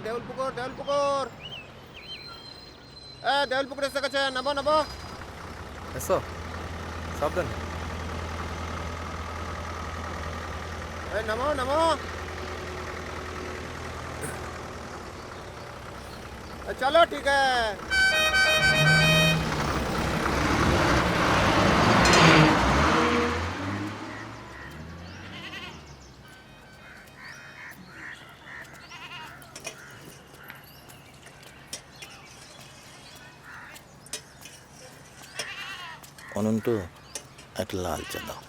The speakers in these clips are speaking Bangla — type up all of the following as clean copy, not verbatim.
দেউল পুকুর দেউল পুকুর এসে গেছে, নামো নামো। এসো, সাবধান। নামো নামো। चलो ठीक है। অনন্ত একটা লাল চা দাও।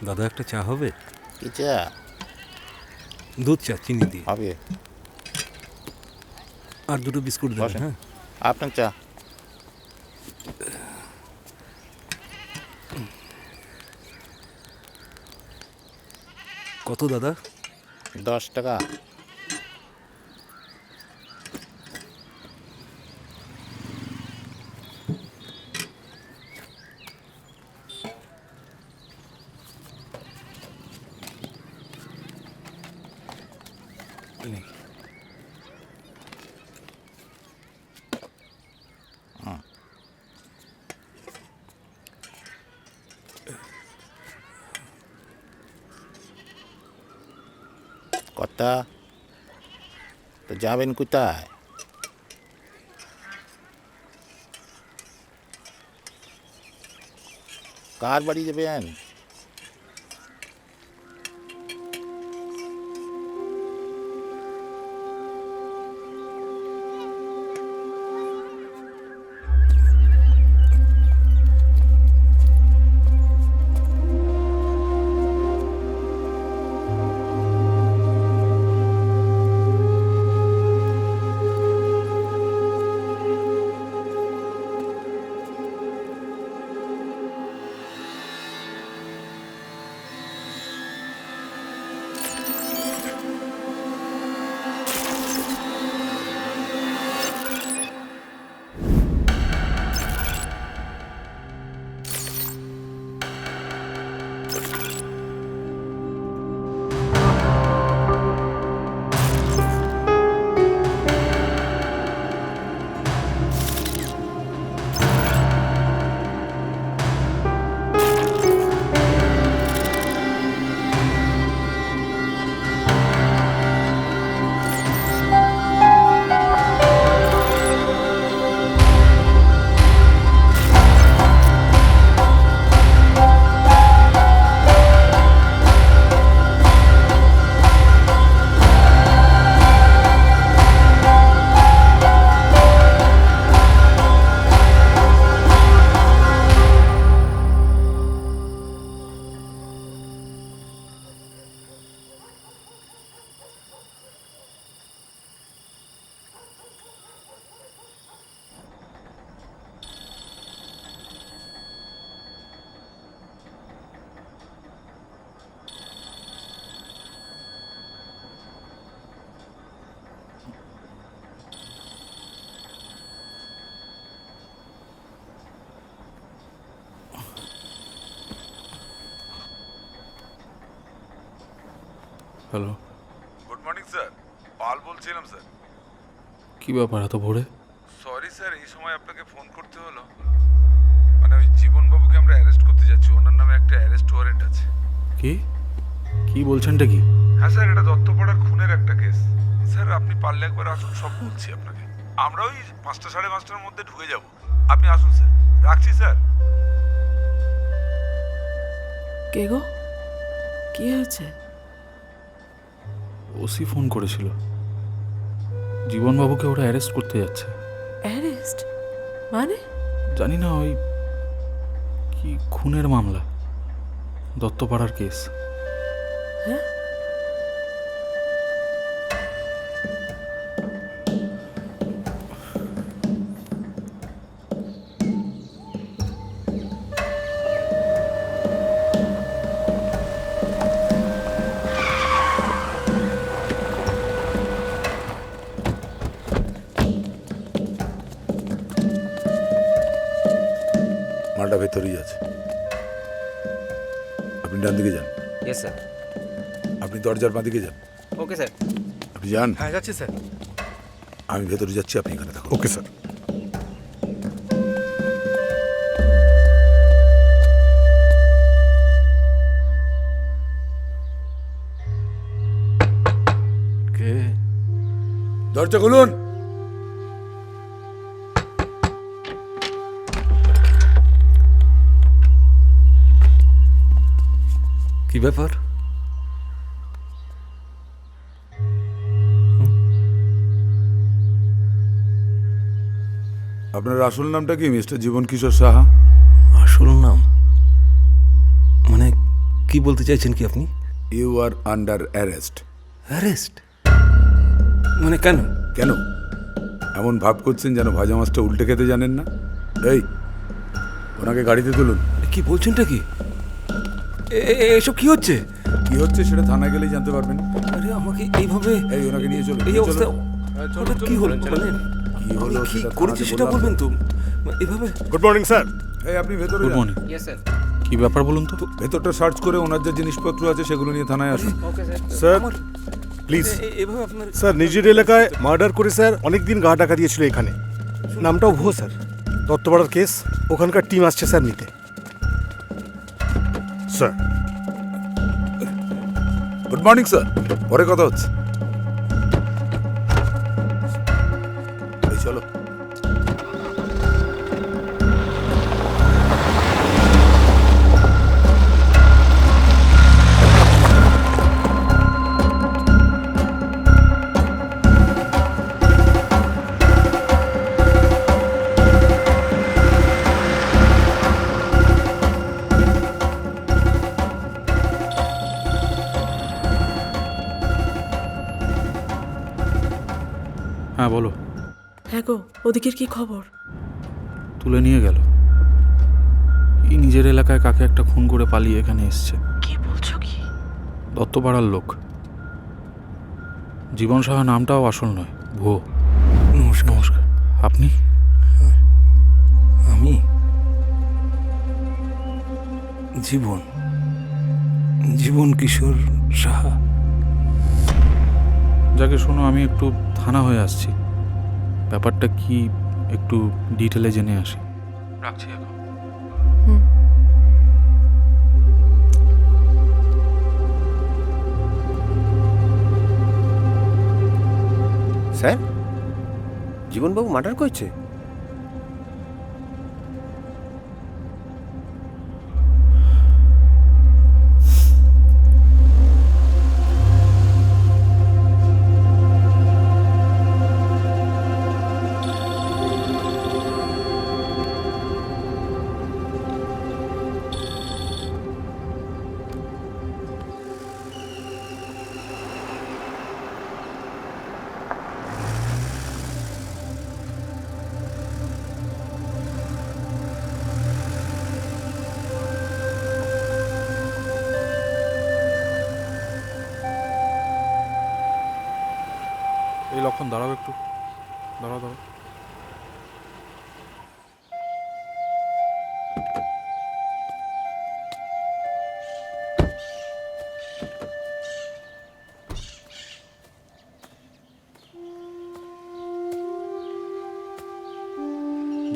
দাদা একটা চা হবে? কি চা? দুধ চা, চিনি দিয়ে। হবে। আর দুটো বিস্কুট দেবেন। বসেন। হ্যাঁ, আপনার চা। কত দাদা? 10 টাকা। নেই। কথা তো যাবেন কোথায়? কার বাড়ি যাবেন? হ্যালো, গুড মর্নিং স্যার, পাল বলছিলাম স্যার। কি ব্যাপার এত ভোরে? সরি স্যার, এই সময় আপনাকে ফোন করতে হলো। মানে ওই জীবনবাবুকে আমরা অ্যারেস্ট করতে যাচ্ছি, ওনার নামে একটা অ্যারেস্ট ওয়ারেন্ট আছে। কি কি বলছেনটা কি? হ্যাঁ স্যার, এটা দত্তপাড়ার খুনের একটা কেস। স্যার আপনি পারলে একবার আসুন, সব বলছি আপনাকে। আমরা ওই 5টা সাড়ে 5টার মধ্যে ঢুকে যাব, আপনি আসুন স্যার। রাখছি স্যার। কে গো? কি হয়েছে? ওসি ফোন করেছিল, জীবনবাবুকে ওরা অ্যারেস্ট করতে যাচ্ছে। অ্যারেস্ট মানে? জানি না, ওই কি খুনের মামলা, দত্তপাড়ার কেস। হ্যাঁ, মালটা ভেতরেই আছে। আপনি ডান দিকে যান, ইয়েস স্যার। আপনি দরজার বাঁ দিকে যান। Okay sir. আপনি যান, হ্যাঁ যাচ্ছি স্যার। আমি ভেতরে যাচ্ছি, আপনি এখানে থাকুন। Okay sir. কে? দরজা খুলুন। কি ব্যাপার? আপনার আসল নামটা কি মিস্টার জীবন কিশোর সাহা? আসল নাম মানে কি বলতে চাইছেন কি আপনি? You are under arrest. Arrest? মানে কেন? কেন এমন ভাব করছেন যেন ভাজা মাছটা উল্টে খেতে জানেন না? এই, ওনাকে গাড়িতে তুলুন। কি বলছেনটা কি? এসব কি হচ্ছে? কি হচ্ছে সেটা থানায় গেলেই জানতে পারবেন। আরে আমাকে এইভাবে এই, ওনাকে নিয়ে চলুন। এই নিয়ে অবস্থা চলুন। হঠাৎ কি হলো? মানে কি হলো আমি কি সেটা করেছি থানাতে সেটা বললাম বলবেন তো। তো? এভাবে গুড মর্নিং স্যার। এই, আপনি ভেতরে গুড যান। মর্নিং। Yes sir. কি ব্যাপার বলুন তো? ভেতরটা সার্চ করে ওনার যে জিনিসপত্র আছে সেগুলো নিয়ে থানায় আসুন। Okay sir. স্যার আমার প্লিজ। এভাবে আপনার স্যার নিজের এলাকায় মার্ডার করে স্যার অনেকদিন গা টাকা দিয়েছিল এখানে। নামটাও ভুয়ো স্যার। দত্তপাড়ার কেস, ওখানকার টিম আসছে স্যার নিতে। স্যার গুড মর্নিং স্যার, পরে কথা হচ্ছে। এই চলো। হ্যাঁ বলো। হ্যাঁ গো, ওদিকের কি খবর? তুলে নিয়ে গেল। এই নিজের এলাকায় কাকে একটা খুন করে পালিয়ে এখানে এসছে। কি বলছো কি? দত্তপাড়ার লোক। জীবন সাহা নামটাও আসল নয়, ভুয়ো। নমস্কার। নমস্কার। আপনি? আমি জীবন জীবন কিশোর সাহা। যাকে শোনো, আমি একটু থানা হয়ে আসছি। ব্যাপারটা কি একটু ডিটেলে জেনে আসি। রাখছি এখন। স্যার, জীবনবাবু মার্ডার করছে? এই লক্ষণ, দাঁড়াও একটু। দাঁড়াও দাঁড়াও।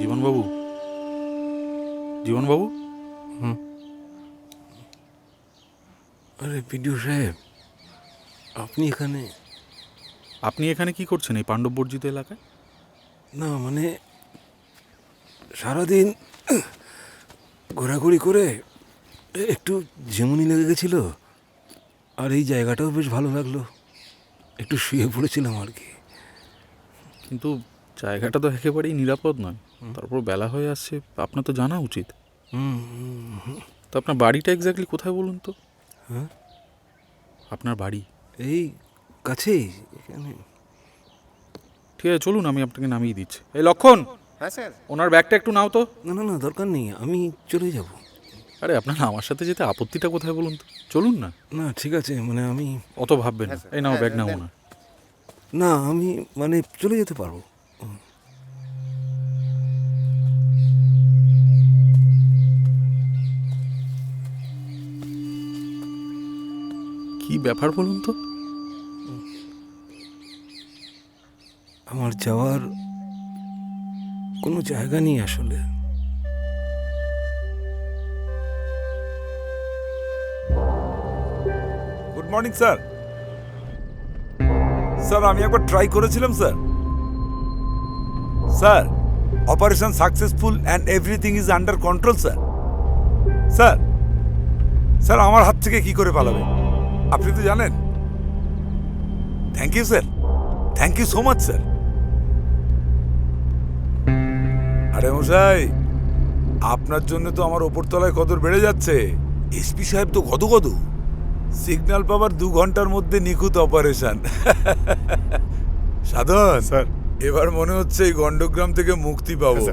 জীবনবাবু, জীবনবাবু। আরে বিডিও সাহেব, আপনি এখানে? আপনি এখানে কি করছেন এই পাণ্ডব বর্জিত এলাকায়? না মানে সারাদিন ঘোরাঘুরি করে একটু ঝিমুনি লেগে গেছিল, আর এই জায়গাটাও বেশ ভালো লাগলো, একটু শুয়ে পড়েছিলাম আর কি। কিন্তু জায়গাটা তো একেবারেই নিরাপদ নয়। তারপর বেলা হয়ে আসছে, আপনার তো জানা উচিত। তো আপনার বাড়িটা এক্স্যাক্টলি কোথায় বলুন তো? হ্যাঁ, আপনার বাড়ি এই কাছেই এখানে। ঠিক আছে, চলুন, আমি আপনাকে নামিয়ে দিচ্ছি। এই লক্ষণ, হ্যাঁ স্যার। ওনার ব্যাগটা একটু নাও তো। না না না, দরকার নেই, আমি চলে যাব। আরে আপনার আমার সাথে যেতে আপত্তিটা কোথায় বলুন তো? চলুন না। না ঠিক আছে, মানে আমি অত ভাববেন না। এই নাও, হ্যাঁ, ব্যাগ নাও দেন। ওনার। না আমি মানে চলে যেতে পারবো। কি ব্যাপার বলুন তো? আমার যাওয়ার কোনো জায়গা নেই আসলে। Good morning sir. স্যার আমি একবার ট্রাই করেছিলাম sir. Sir operation successful and everything is under control sir. Sir sir আমার হাত থেকে কি করে পালাবে আপনি তো জানেন। Thank you sir, thank you so much sir. আরে মশাই, আপনার জন্য তো আমার ওপরতলায় কদর বেড়ে যাচ্ছে। এসপি সাহেব তো গদ সিগন্যাল পাওয়ার 2 ঘন্টার মধ্যে নিখুঁত অপারেশন। সাধন স্যার। এবার মনে হচ্ছে এই গন্ডগ্রাম থেকে মুক্তি পাবো।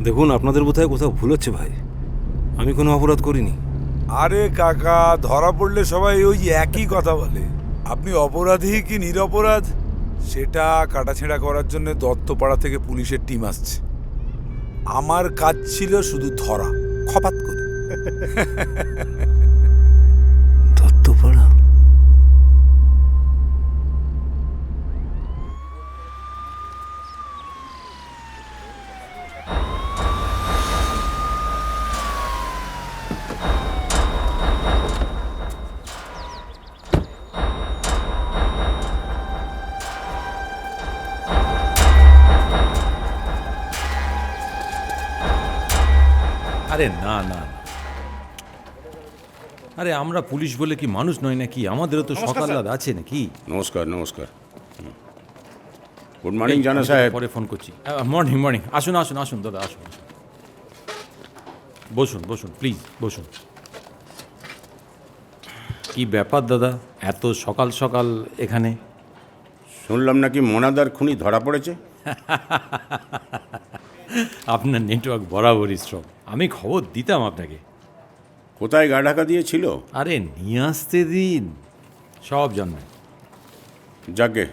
দেখুন, আপনাদের বোধহয় কোথাও ভুল হচ্ছে ভাই। আমি কোনো অপরাধ করিনি। আরে কাকা, ধরা পড়লে সবাই ওই একই কথা বলে। আপনি অপরাধী কি নিরপরাধ সেটা কাটাছেঁড়া করার জন্য দত্তপাড়া থেকে পুলিশের টিম আসছে। আমার কাজ ছিল শুধু ধরা, খপাত করে। দত্তপাড়া? আরে না না না। আরে আমরা পুলিশ বলে কি মানুষ নয় নাকি? আমাদেরও তো সকাল রাত আছে নাকি? নমস্কার নমস্কার। গুড মর্নিং জানা সাহেব। পরে ফোন করছি। Morning morning. আসুন আসুন আসুন দাদা, আসুন আসুন। বসুন বসুন প্লিজ বসুন। কি ব্যাপার দাদা, এত সকাল সকাল এখানে? শুনলাম নাকি মোনাদার খুনি ধরা পড়েছে। আপনার নেটওয়ার্ক বরাবরই স্ট্রং। আমি খবর দিতাম আপনাকে। কোথায় গা ঢাকা দিয়েছিল? আরে নিয়ে আসতে দিন, সব জানবেন। যাকে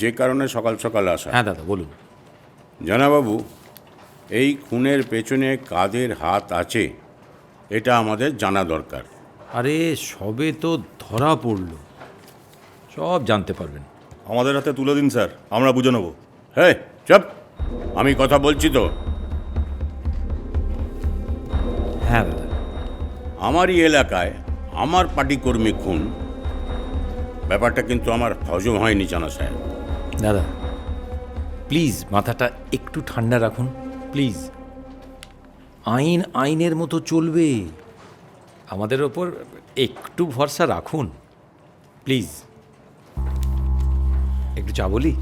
যে কারণে সকাল সকাল আসা। হ্যাঁ দাদা বলুন। জানাবাবু, এই খুনের পেছনে কাদের হাত আছে এটা আমাদের জানা দরকার। আরে সবে তো ধরা পড়লো, সব জানতে পারবেন। আমাদের হাতে তুলে দিন স্যার, আমরা বুঝে নেব। হ্যাঁ চুপ, আমি কথা বলছি তো। হ্যাঁ দাদা। আমারই এলাকায় আমার পার্টি কর্মী খুন, ব্যাপারটা কিন্তু আমার হজম হয়নি জানা সাহেব। দাদা প্লিজ মাথাটা একটু ঠান্ডা রাখুন প্লিজ। আইন আইনের মতো চলবে, আমাদের ওপর একটু ভরসা রাখুন প্লিজ। একটু চা বলি?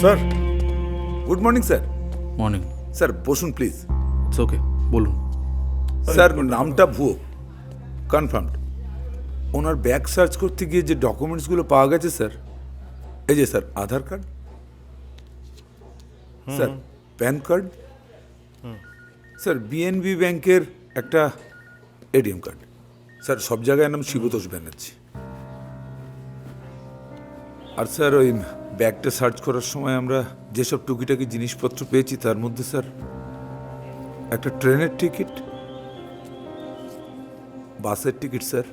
Sir. Good morning sir. Morning. Sir বসুন প্লিজ। ইটস ওকে, বলুন। স্যার নামটা ভুয়ো, কনফার্মড। ওনার ব্যাগ সার্চ করতে গিয়ে যে ডকুমেন্টসগুলো পাওয়া গেছে স্যার, এই যে sir Aadhaar card, sir PAN card, sir BNB ব্যাংকের একটা এটিএম কার্ড, স্যার সব জায়গায় নাম শিবতোষ ব্যানার্জি। আর স্যার ওই ব্যাগটা সার্চ করার সময় আমরা যেসব টুকিটাকি জিনিসপত্র পেয়েছি তার মধ্যে স্যার একটা ট্রেনের টিকিট, বাসের টিকিট স্যার,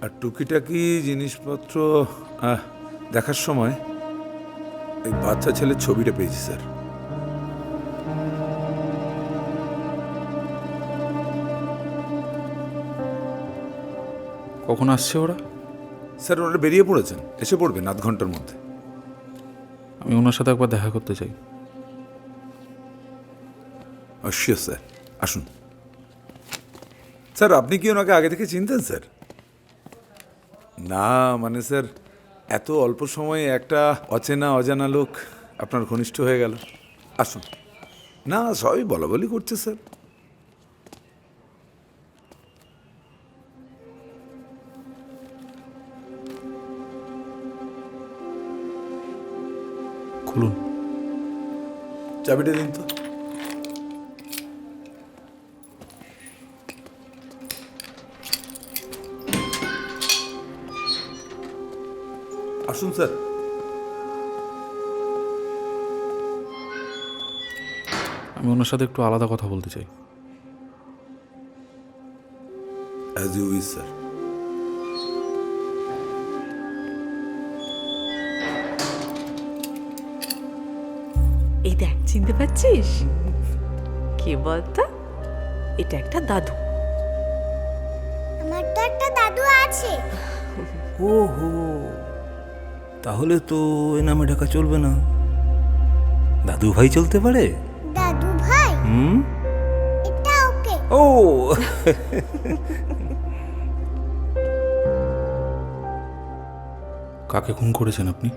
আর টুকিটাকি জিনিসপত্র দেখার সময় এই বাচ্চা ছেলের ছবিটা পেয়েছি স্যার। কখন আসছে ওরা? স্যার ওরা বেরিয়ে পড়েছেন, এসে পড়বেন আধ ঘন্টার মধ্যে। আমি ওনার সাথে একবার দেখা করতে চাই। শিওর স্যার, আসুন। স্যার আপনি কি ওনাকে আগে থেকে চিনতেন স্যার? না মানে স্যার এত অল্প সময়ে একটা অচেনা অজানা লোক আপনার ঘনিষ্ঠ হয়ে গেল। আসুন। না সবই বলা বলি করছে স্যার। খুলুন। চাবিটা দিন তো। আসুন স্যার। আমি ওনার সাথে একটু আলাদা কথা বলতে চাই। As you wish sir. এই দেখ, চিনতে পারছিস? কে বলতো? এটা একটা দাদু। আমার তো একটা দাদু আছে। ওহো, তাহলে তো এ নামে ডাকা চলবে না। দাদু ভাই চলতে পারে? দাদু ভাই? হুম, এটা ওকে। ও কাকে খুন করেছেন আপনি?